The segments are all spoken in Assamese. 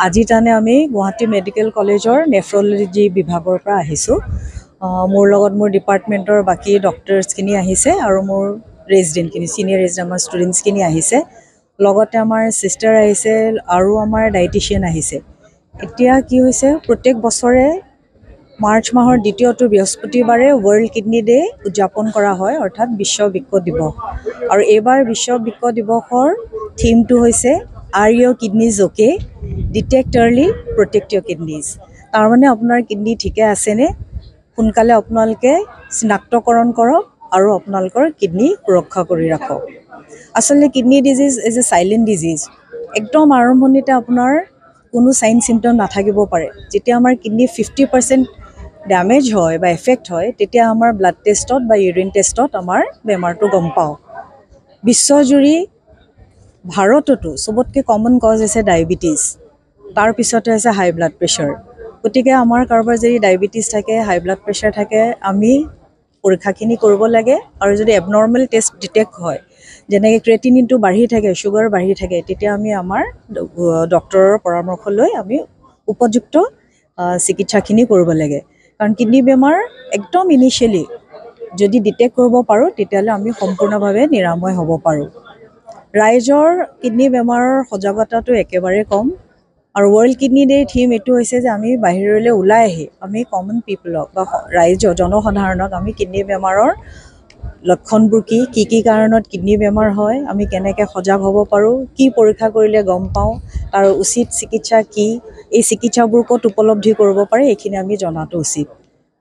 আজি তানে আমি গুৱাহাটী মেডিকেল কলেজৰ নেফ্ৰলজি বিভাগৰ পৰা আহিছোঁ। মোৰ লগত মোৰ ডিপাৰ্টমেণ্টৰ বাকী ডক্টৰছখিনি আহিছে আৰু মোৰ ৰেজিডেণ্টখিনি চিনিয়ৰ ৰেজিডেণ্ট আমাৰ ষ্টুডেণ্টছখিনি আহিছে। লগতে আমাৰ ছিষ্টাৰ আহিছে আৰু আমাৰ ডায়েটিচিয়ান আহিছে। এতিয়া কি হৈছে, প্ৰত্যেক বছৰে মাৰ্চ মাহৰ দ্বিতীয়টো বৃহস্পতিবাৰে ৱৰ্ল্ড কিডনী ডে উদযাপন কৰা হয়, অৰ্থাৎ বিশ্ব বৃক্ক দিৱস। আৰু এইবাৰ বিশ্ব বৃক্ক দিৱসৰ থিমটো হৈছে are your kidneys okay, detect early, protect your kidneys. তাৰমানে আপোনাৰ কিডনী ঠিকে আছেনে, সোনকালে আপোনালোকে চিনাক্তকৰণ কৰক আৰু আপোনালোকৰ কিডনী সুৰক্ষা কৰি ৰাখক। আচলতে kidney disease is a silent disease. একদম আৰম্ভণিতে আপোনাৰ কোনো চাইন চিমটম নাথাকিব পাৰে। যেতিয়া আমাৰ কিডনী 50% ডেমেজ হয় বা এফেক্ট হয়, তেতিয়া আমাৰ ব্লাড টেষ্টত বা ইউৰিন টেষ্টত আমাৰ বেমাৰটো গম পাওঁ। বিশ্বজুৰি ভাৰততো চবতকৈ কমন কজ হৈছে ডায়েবেটিছ, তাৰপিছতে হৈছে হাই ব্লাড প্ৰেছাৰ। গতিকে আমাৰ কাৰোবাৰ যদি ডায়েবেটিছ থাকে, হাই ব্লাড প্ৰেছাৰ থাকে, আমি পৰীক্ষাখিনি কৰিব লাগে। আৰু যদি এবনৰ্মেল টেষ্ট ডিটেক্ট হয়, যেনেকৈ ক্ৰেটিনিনটো বাঢ়ি থাকে, চুগাৰ বাঢ়ি থাকে, তেতিয়া আমি আমাৰ ডক্টৰৰ পৰামৰ্শ লৈ আমি উপযুক্ত চিকিৎসাখিনি কৰিব লাগে। কাৰণ কিডনী বেমাৰ একদম ইনিচিয়েলি যদি ডিটেক্ট কৰিব পাৰোঁ, তেতিয়াহ'লে আমি সম্পূৰ্ণভাৱে নিৰাময় হ'ব পাৰোঁ। ৰাইজৰ কিডনী বেমাৰৰ সজাগতাটো একেবাৰে কম। আৰু ৱৰ্ল্ড কিডনী ডেৰ থিম এইটো হৈছে যে আমি বাহিৰলৈ ওলাই আহি আমি কমন পিপলক বা ৰাইজৰ জনসাধাৰণক আমি কিডনী বেমাৰৰ লক্ষণবোৰ কি কাৰণত কিডনী বেমাৰ হয়, আমি কেনেকৈ সজাগ হ'ব পাৰোঁ, কি পৰীক্ষা কৰিলে গম পাওঁ, তাৰ উচিত চিকিৎসা কি, এই চিকিৎসাবোৰ ক'ত উপলব্ধি কৰিব পাৰে, এইখিনি আমি জনাটো উচিত।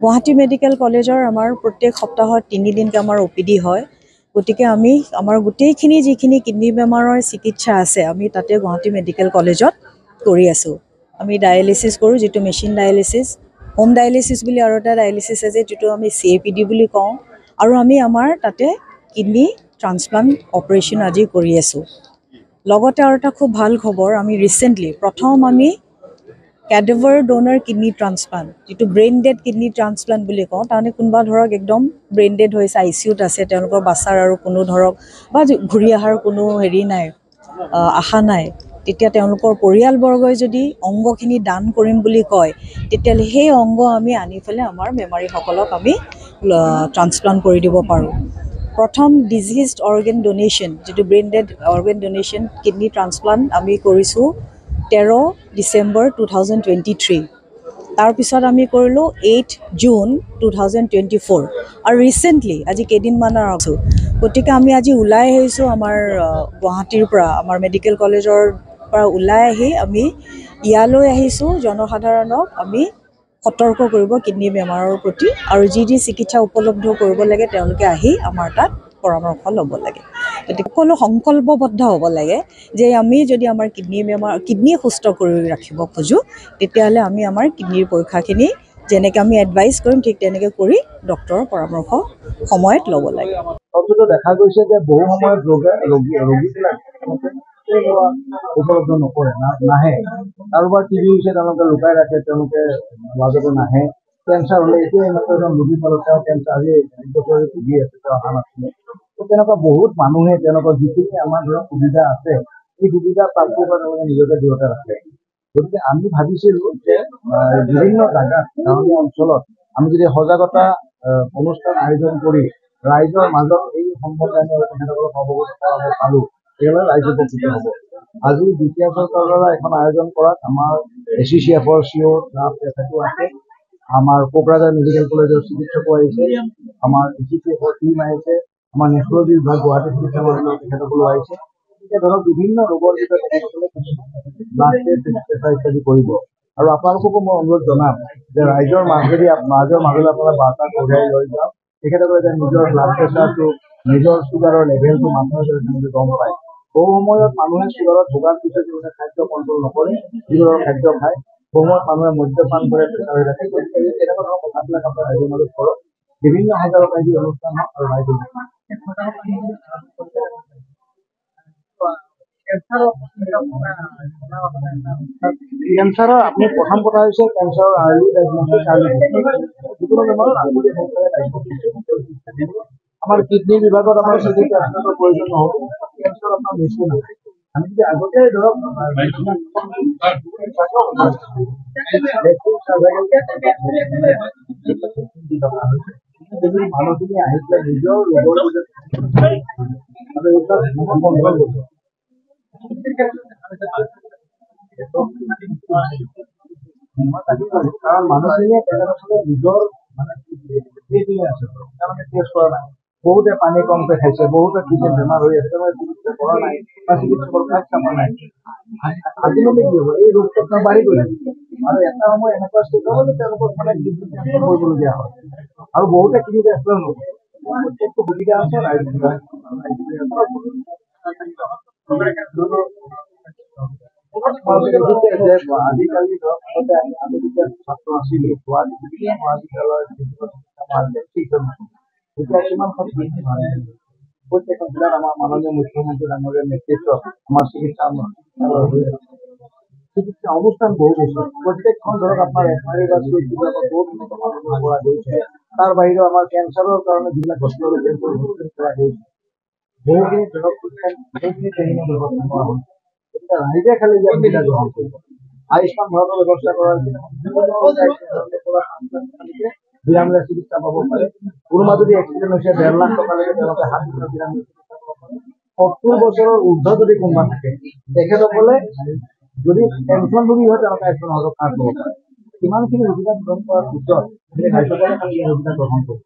গুৱাহাটী মেডিকেল কলেজৰ আমাৰ প্ৰত্যেক সপ্তাহত 3 দিনকৈ আমাৰ OPD হয়। গতিকে আমি আমাৰ গোটেইখিনি যিখিনি কিডনী বেমাৰৰ চিকিৎসা আছে, আমি তাতে গুৱাহাটী মেডিকেল কলেজত কৰি আছোঁ। আমি ডায়েলিচিছ কৰোঁ, যিটো মেচিন ডায়েলিচিছ, হোম ডায়েলিচিছ বুলি আৰু এটা ডায়েলিচিছ আছে, যিটো আমি CAPD বুলি কওঁ। আৰু আমি আমাৰ তাতে কিডনী ট্ৰান্সপ্লাণ্ট অপাৰেশ্যন আজি কৰি আছোঁ। লগতে আৰু এটা খুব ভাল খবৰ, আমি ৰিচেণ্টলি প্ৰথম আমি কেডাভাৰ ডোনাৰ কিডনী ট্ৰান্সপ্লাণ্ট, যিটো ব্ৰেইন ডেড কিডনী ট্ৰান্সপ্লাণ্ট বুলি কওঁ, তাৰমানে কোনোবা ধৰক একদম ব্ৰেইন ডেড হৈছে, ICUত আছে, তেওঁলোকৰ বাচাৰ আৰু কোনো ধৰক বা ঘূৰি অহাৰ কোনো হেৰি নাই, আশা নাই, তেতিয়া তেওঁলোকৰ পৰিয়ালবৰ্গই যদি অংগখিনি দান কৰিম বুলি কয়, তেতিয়াহ'লে সেই অংগ আমি আনি পেলাই আমাৰ বেমাৰীসকলক আমি ট্ৰান্সপ্লাণ্ট কৰি দিব পাৰোঁ। প্ৰথম ডিজিজড অৰ্গেন ডনেশ্যন, যিটো brain dead organ donation kidney transplant আমি কৰিছোঁ 13 ডিচেম্বৰ 2023। তাৰপিছত আমি কৰিলোঁ 8 জুন 2024। আৰু ৰিচেণ্টলি আজি কেইদিনমানৰ আছোঁ। গতিকে আমি আজি ওলাই আহিছোঁ আমাৰ গুৱাহাটীৰ পৰা, আমাৰ মেডিকেল কলেজৰ পৰা ওলাই আহি আমি ইয়ালৈ আহিছোঁ জনসাধাৰণক আমি সতৰ্ক কৰিব কিডনী বেমাৰৰ প্ৰতি, আৰু যি চিকিৎসা উপলব্ধ কৰিব লাগে তেওঁলোকে আহি আমাৰ তাত পৰামৰ্শ ল'ব লাগে। গতিকে সকলো সংকল্পবদ্ধ হ'ব লাগে যে আমি যদি আমাৰ কিডনী সুস্থ কৰি ৰাখিব খোজোঁ, তেতিয়াহ'লে আমি আমাৰ কিডনীৰ পৰীক্ষাখিনি যেনেকৈ আমি এডভাইচ কৰিম, ঠিক তেনেকৈ কৰি ডক্টৰৰ পৰামৰ্শ সময়ত ল'ব লাগে। দেখা গৈছে যে বহু সময়ত ৰোগীবিলাক উপলব্ধ নকৰে, নাহে। কাৰোবাৰ TB হৈছে, তেওঁলোকে লুকাই ৰাখে, তেওঁলোকে মাজতে নাহে। কেঞ্চাৰ হ'লে এতিয়া এনেকুৱা এজন ৰোগী পালোঁ, তেওঁ কেঞ্চাৰ আজি 1 বছৰ ভুগি আছে, তেওঁ অহা নাছিলে। তেনেকুৱা বহুত মানুহে তেওঁলোকৰ যিখিনি আমাৰ ধৰক সুবিধা আছে, সেই সুবিধা প্ৰাপ্তিৰ পৰা তেওঁলোকে নিজকে দূৰতে ৰাখে। গতিকে আমি ভাবিছিলোঁ যে বিভিন্ন জাগাত, গাঁৱলীয়া অঞ্চলত আমি যদি সজাগতা অনুষ্ঠান আয়োজন কৰি ৰাইজৰ মাজত এই সম্পৰ্কে আমি তেখেতসকলক অৱগত কৰাব পাৰোঁ, তেতিয়াহ'লে ৰাইজ উপকৃত হ'ব। আজি বিটিআৰ চৰকাৰৰ দ্বাৰা এখন আয়োজন কৰাত আমাৰ ACCFৰ CEO তেখেতো আছে, আমাৰ কোকৰাঝাৰ মেডিকেল কলেজৰ চিকিৎসকো আহিছে, আমাৰ ACCFৰ টিম আহিছে, আমাৰ নেফ্ৰলজি বিভাগ গুৱাহাটী চিকিৎসা মহাবিদ্যালয়ৰ তেখেতসকলো আহিছে। এতিয়া ধৰক বিভিন্ন ৰোগৰ বিষয়ে তেখেতসকলে ব্লাড টেষ্ট ইত্যাদি কৰিব। আৰু আপোনালোককো মই অনুৰোধ জনাম যে ৰাইজৰ মাজলৈ আপোনালোকে বাৰ্তা কঢ়িয়াই লৈ যাওক। তেখেতসকলে যে নিজৰ ব্লাড প্ৰেছাৰটো, নিজৰ চুগাৰৰ লেভেলটো মানুহে গম পায়। বহু সময়ত মানুহে চুগাৰত ভোগাৰ পিছত তেওঁলোকে খাদ্য কণ্ট্ৰল নকৰে, যিবোৰ খাদ্য খায়। বহু সময়ত মানুহে মদ্যপান কৰে, প্ৰেছাৰ হৈ থাকে। গতিকে তেনেকুৱা ধৰণৰ কথাবিলাক আপোনাৰ ৰাইজৰ মাজত কৰক। বিভিন্ন সজাগতা অনুষ্ঠান হওক আৰু ৰাইজৰ কেঞ্চাৰৰ আপুনি প্ৰথম কথা হৈছে কেঞ্চাৰৰ আৰ্লি ডায়েগনচিছ, যিকোনো বেমাৰৰ আমাৰ কিডনী বিভাগত আমাৰ চিকিৎসাৰ প্ৰয়োজন নহ'ব। কেঞ্চাৰ আপোনাৰ বেছি নহয়, আমি যদি আগতে ধৰক মানুহখিনি আহি পেলাই নিজৰ লগৰ আৰু এইবিলাক বন্ধ হৈ গৈছে। কাৰণ মানুহখিনিয়ে তেনেদৰে নিজৰ মানে আছে তেওঁলোকে টেষ্ট কৰা নাই। বহুতে পানী কমকে খাইছে, বহুতে কিডনী বেমাৰ হৈ আছে, তেওঁলোকে চিকিৎসা কৰা নাই বা চিকিৎসকৰ কাষ চাপা নাই। আজিলৈকে কি হ'ব, এই ৰোগটো বাঢ়ি গৈ আৰু এটা সময় এনেকুৱা ষ্টেজ হ'ব যে তেওঁলোকক মানে কিডনী ট্ৰান্সফাৰ কৰিবলগীয়া হয় আৰু বহুতে কিডনী ট্ৰান্সফাৰ নকৰে। প্ৰত্যেকটো সুবিধা আছে আজিকালি ধৰক আমি যেতিয়া ছাত্ৰ আছিলো গুৱাহাটী মহাবিদ্যালয় এতিয়া কিমান প্ৰত্যেকখন জিলাত আমাৰ মাননীয় মুখ্যমন্ত্ৰী ডাঙৰীয়াৰ নেতৃত্বত আমাৰ চিকিৎসা অনুষ্ঠান বহু বেছি। প্ৰত্যেকখন ধৰক আপোনাৰ এফআইআৰ বা বহুত উন্নত মানদণ্ডৰ পৰা গৈছে। তাৰ বাহিৰেও আমাৰ কেঞ্চাৰৰ কাৰণে যিবিলাক হস্পিটেল কৰা গৈছে, বহুখিনি ধৰক বহুখিনি ট্ৰেইনিঙৰ ব্যৱস্থা কৰা হৈছে। গতিকে ৰাইজে খালি ইয়াত সুবিধা গ্ৰহণ কৰিব। আয়ুষ্মান ভাৰতৰ ব্যৱস্থা কৰা হৈছে, বিনামূলীয়া চিকিৎসা পাব পাৰে। কোনোবা যদি এক্সিডেণ্ট হৈছে 1.5 লাখ টকালৈকে তেওঁলোকে হাত বিনামূলীয়া 70 বছৰৰ ঊৰ্ধ্ব যদি কোনোবা থাকে তেখেতসকলে যদি পেঞ্চন ভোগী হয় তেওঁলোকে আয়ুষ্মান ভাৰত কাৰ্ড ল'ব পাৰে। ইমানখিনি সুবিধা গ্ৰহণ কৰাৰ পিছত ৰাজ্যপালে সুবিধা গ্ৰহণ কৰিব।